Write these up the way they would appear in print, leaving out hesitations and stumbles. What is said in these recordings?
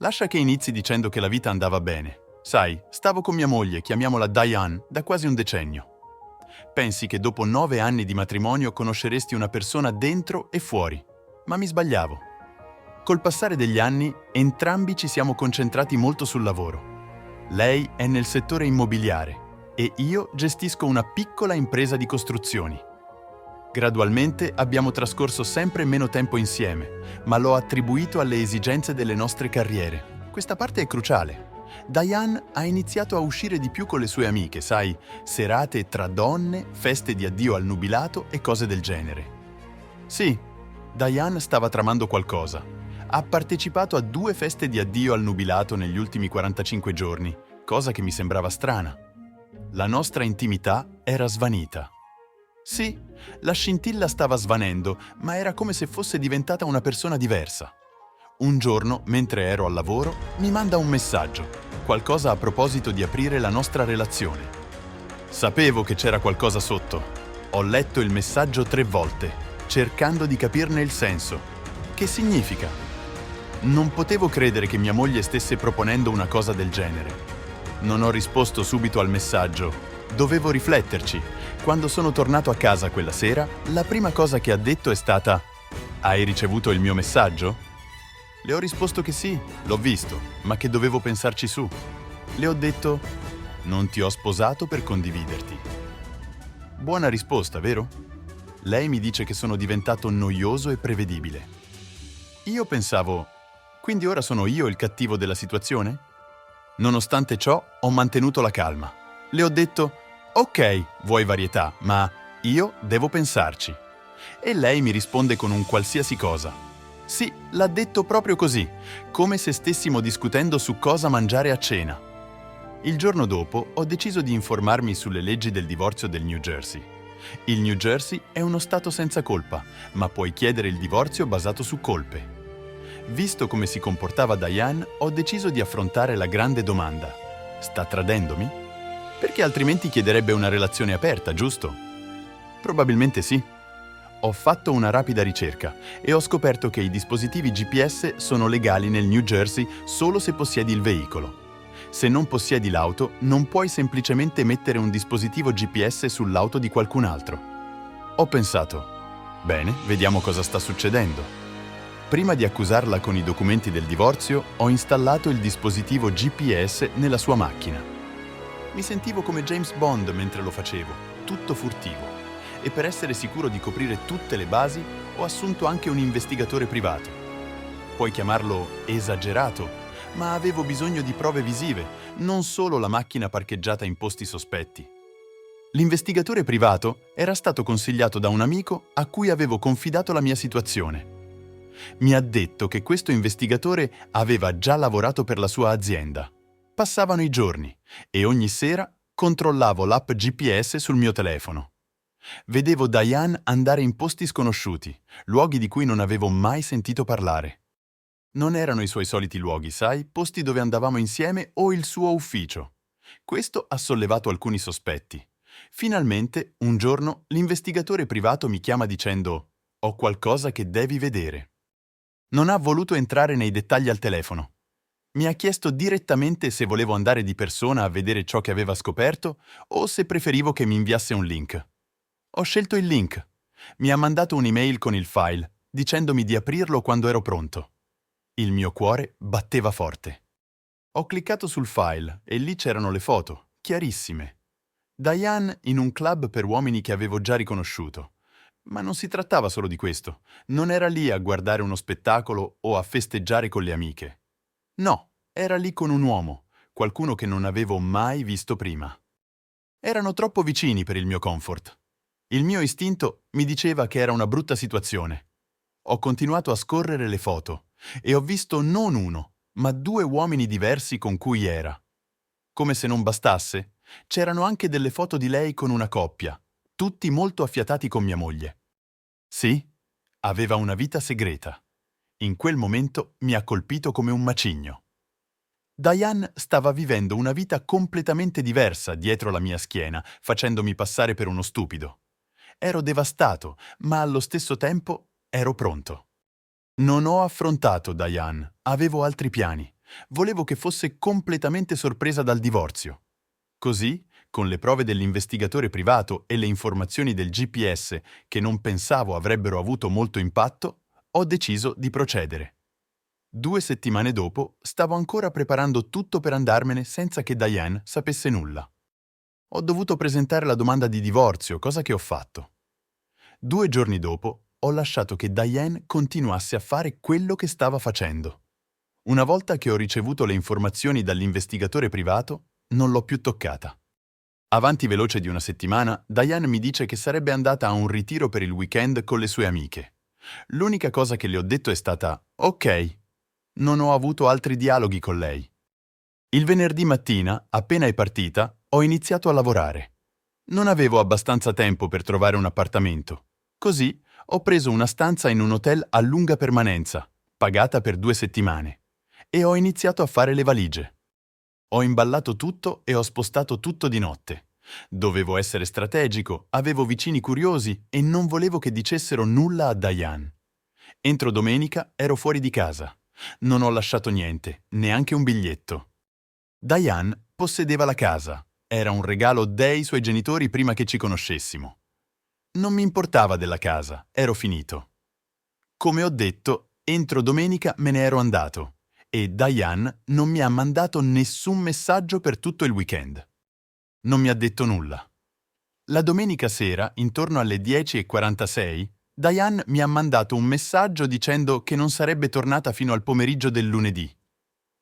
Lascia che inizi dicendo che la vita andava bene. Sai, stavo con mia moglie, chiamiamola Diane, da quasi un decennio. Pensi che dopo 9 anni di matrimonio conosceresti una persona dentro e fuori, ma mi sbagliavo. Col passare degli anni, entrambi ci siamo concentrati molto sul lavoro. Lei è nel settore immobiliare e io gestisco una piccola impresa di costruzioni. Gradualmente abbiamo trascorso sempre meno tempo insieme, ma l'ho attribuito alle esigenze delle nostre carriere. Questa parte è cruciale. Diane ha iniziato a uscire di più con le sue amiche, sai, serate tra donne, feste di addio al nubilato e cose del genere. Sì, Diane stava tramando qualcosa. Ha partecipato a 2 feste di addio al nubilato negli ultimi 45 giorni, cosa che mi sembrava strana. La nostra intimità era svanita. Sì, la scintilla stava svanendo, ma era come se fosse diventata una persona diversa. Un giorno, mentre ero al lavoro, mi manda un messaggio, qualcosa a proposito di aprire la nostra relazione. Sapevo che c'era qualcosa sotto. Ho letto il messaggio 3 volte, cercando di capirne il senso. Che significa? Non potevo credere che mia moglie stesse proponendo una cosa del genere. Non ho risposto subito al messaggio. Dovevo rifletterci. Quando sono tornato a casa quella sera, la prima cosa che ha detto è stata: «Hai ricevuto il mio messaggio?» Le ho risposto che sì, l'ho visto, ma che dovevo pensarci su. Le ho detto: «Non ti ho sposato per condividerti». Buona risposta, vero? Lei mi dice che sono diventato noioso e prevedibile. Io pensavo: quindi ora sono io il cattivo della situazione? Nonostante ciò, ho mantenuto la calma. Le ho detto: «Ok, vuoi varietà, ma io devo pensarci». E lei mi risponde con un qualsiasi cosa. Sì, l'ha detto proprio così, come se stessimo discutendo su cosa mangiare a cena. Il giorno dopo ho deciso di informarmi sulle leggi del divorzio del New Jersey. Il New Jersey è uno stato senza colpa, ma puoi chiedere il divorzio basato su colpe. Visto come si comportava Diane, ho deciso di affrontare la grande domanda: sta tradendomi? Perché altrimenti chiederebbe una relazione aperta, giusto? Probabilmente sì. Ho fatto una rapida ricerca e ho scoperto che i dispositivi GPS sono legali nel New Jersey solo se possiedi il veicolo. Se non possiedi l'auto, non puoi semplicemente mettere un dispositivo GPS sull'auto di qualcun altro. Ho pensato: bene, vediamo cosa sta succedendo. Prima di accusarla con i documenti del divorzio, ho installato il dispositivo GPS nella sua macchina. Mi sentivo come James Bond mentre lo facevo, tutto furtivo. E per essere sicuro di coprire tutte le basi, ho assunto anche un investigatore privato. Puoi chiamarlo esagerato, ma avevo bisogno di prove visive, non solo la macchina parcheggiata in posti sospetti. L'investigatore privato era stato consigliato da un amico a cui avevo confidato la mia situazione. Mi ha detto che questo investigatore aveva già lavorato per la sua azienda. Passavano i giorni e ogni sera controllavo l'app GPS sul mio telefono. Vedevo Diane andare in posti sconosciuti, luoghi di cui non avevo mai sentito parlare. Non erano i suoi soliti luoghi, sai, posti dove andavamo insieme o il suo ufficio. Questo ha sollevato alcuni sospetti. Finalmente, un giorno, l'investigatore privato mi chiama dicendo: «Ho qualcosa che devi vedere». Non ha voluto entrare nei dettagli al telefono. Mi ha chiesto direttamente se volevo andare di persona a vedere ciò che aveva scoperto o se preferivo che mi inviasse un link. Ho scelto il link. Mi ha mandato un'email con il file, dicendomi di aprirlo quando ero pronto. Il mio cuore batteva forte. Ho cliccato sul file e lì c'erano le foto, chiarissime. Diane in un club per uomini che avevo già riconosciuto. Ma non si trattava solo di questo. Non era lì a guardare uno spettacolo o a festeggiare con le amiche. No, era lì con un uomo, qualcuno che non avevo mai visto prima. Erano troppo vicini per il mio comfort. Il mio istinto mi diceva che era una brutta situazione. Ho continuato a scorrere le foto e ho visto non uno, ma 2 uomini diversi con cui era. Come se non bastasse, c'erano anche delle foto di lei con una coppia, tutti molto affiatati con mia moglie. Sì, aveva una vita segreta. In quel momento mi ha colpito come un macigno. Diane stava vivendo una vita completamente diversa dietro la mia schiena, facendomi passare per uno stupido. Ero devastato, ma allo stesso tempo ero pronto. Non ho affrontato Diane, avevo altri piani. Volevo che fosse completamente sorpresa dal divorzio. Così, con le prove dell'investigatore privato e le informazioni del GPS che non pensavo avrebbero avuto molto impatto, ho deciso di procedere. 2 settimane dopo, stavo ancora preparando tutto per andarmene senza che Diane sapesse nulla. Ho dovuto presentare la domanda di divorzio, cosa che ho fatto. 2 giorni dopo, ho lasciato che Diane continuasse a fare quello che stava facendo. Una volta che ho ricevuto le informazioni dall'investigatore privato, non l'ho più toccata. Avanti veloce di una settimana, Diane mi dice che sarebbe andata a un ritiro per il weekend con le sue amiche. L'unica cosa che le ho detto è stata «Ok». Non ho avuto altri dialoghi con lei. Il venerdì mattina, appena è partita, ho iniziato a lavorare. Non avevo abbastanza tempo per trovare un appartamento. Così ho preso una stanza in un hotel a lunga permanenza, pagata per 2 settimane, e ho iniziato a fare le valigie. Ho imballato tutto e ho spostato tutto di notte. Dovevo essere strategico, avevo vicini curiosi e non volevo che dicessero nulla a Diane. Entro domenica ero fuori di casa. Non ho lasciato niente, neanche un biglietto. Diane possedeva la casa. Era un regalo dei suoi genitori prima che ci conoscessimo. Non mi importava della casa, ero finito. Come ho detto, entro domenica me ne ero andato e Diane non mi ha mandato nessun messaggio per tutto il weekend. Non mi ha detto nulla. La domenica sera, intorno alle 10:46, Diane mi ha mandato un messaggio dicendo che non sarebbe tornata fino al pomeriggio del lunedì.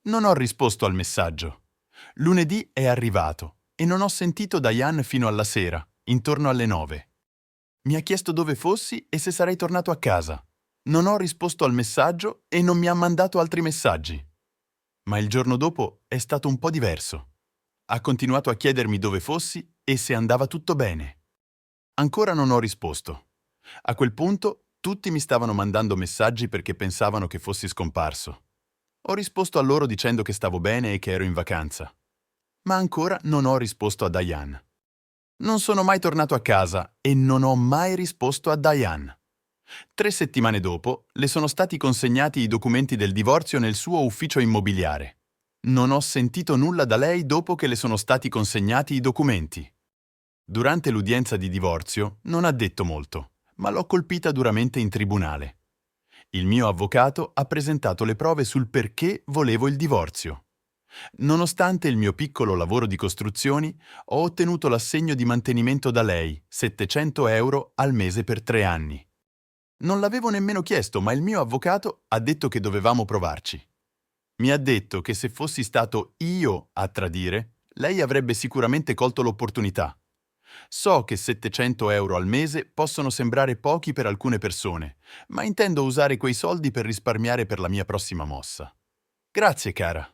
Non ho risposto al messaggio. Lunedì è arrivato e non ho sentito Diane fino alla sera, intorno alle 9. Mi ha chiesto dove fossi e se sarei tornato a casa. Non ho risposto al messaggio e non mi ha mandato altri messaggi. Ma il giorno dopo è stato un po' diverso. Ha continuato a chiedermi dove fossi e se andava tutto bene. Ancora non ho risposto. A quel punto tutti mi stavano mandando messaggi perché pensavano che fossi scomparso. Ho risposto a loro dicendo che stavo bene e che ero in vacanza. Ma ancora non ho risposto a Diane. Non sono mai tornato a casa e non ho mai risposto a Diane. 3 settimane dopo le sono stati consegnati i documenti del divorzio nel suo ufficio immobiliare. Non ho sentito nulla da lei dopo che le sono stati consegnati i documenti. Durante l'udienza di divorzio non ha detto molto, ma l'ho colpita duramente in tribunale. Il mio avvocato ha presentato le prove sul perché volevo il divorzio. Nonostante il mio piccolo lavoro di costruzioni, ho ottenuto l'assegno di mantenimento da lei, 700 euro al mese per 3 anni. Non l'avevo nemmeno chiesto, ma il mio avvocato ha detto che dovevamo provarci. Mi ha detto che se fossi stato io a tradire, lei avrebbe sicuramente colto l'opportunità. So che 700 euro al mese possono sembrare pochi per alcune persone, ma intendo usare quei soldi per risparmiare per la mia prossima mossa. Grazie, cara.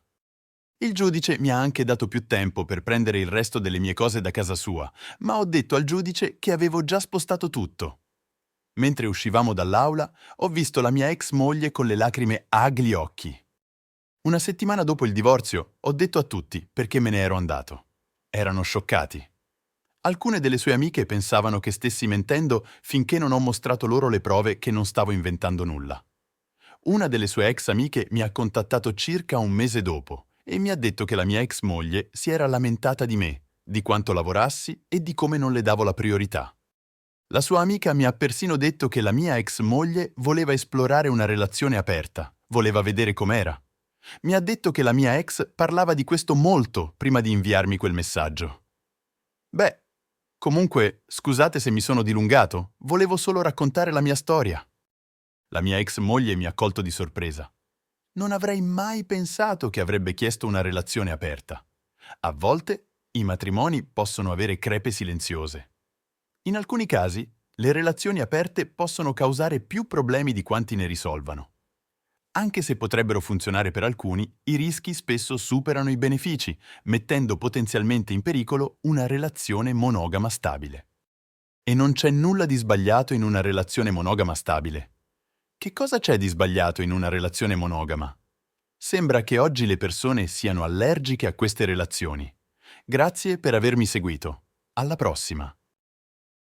Il giudice mi ha anche dato più tempo per prendere il resto delle mie cose da casa sua, ma ho detto al giudice che avevo già spostato tutto. Mentre uscivamo dall'aula, ho visto la mia ex moglie con le lacrime agli occhi. Una settimana dopo il divorzio, ho detto a tutti perché me ne ero andato. Erano scioccati. Alcune delle sue amiche pensavano che stessi mentendo finché non ho mostrato loro le prove che non stavo inventando nulla. Una delle sue ex amiche mi ha contattato circa un mese dopo e mi ha detto che la mia ex moglie si era lamentata di me, di quanto lavorassi e di come non le davo la priorità. La sua amica mi ha persino detto che la mia ex moglie voleva esplorare una relazione aperta, voleva vedere com'era. Mi ha detto che la mia ex parlava di questo molto prima di inviarmi quel messaggio. Beh, comunque, scusate se mi sono dilungato, volevo solo raccontare la mia storia. La mia ex moglie mi ha colto di sorpresa. Non avrei mai pensato che avrebbe chiesto una relazione aperta. A volte i matrimoni possono avere crepe silenziose. In alcuni casi, le relazioni aperte possono causare più problemi di quanti ne risolvano. Anche se potrebbero funzionare per alcuni, i rischi spesso superano i benefici, mettendo potenzialmente in pericolo una relazione monogama stabile. E non c'è nulla di sbagliato in una relazione monogama stabile. Che cosa c'è di sbagliato in una relazione monogama? Sembra che oggi le persone siano allergiche a queste relazioni. Grazie per avermi seguito. Alla prossima!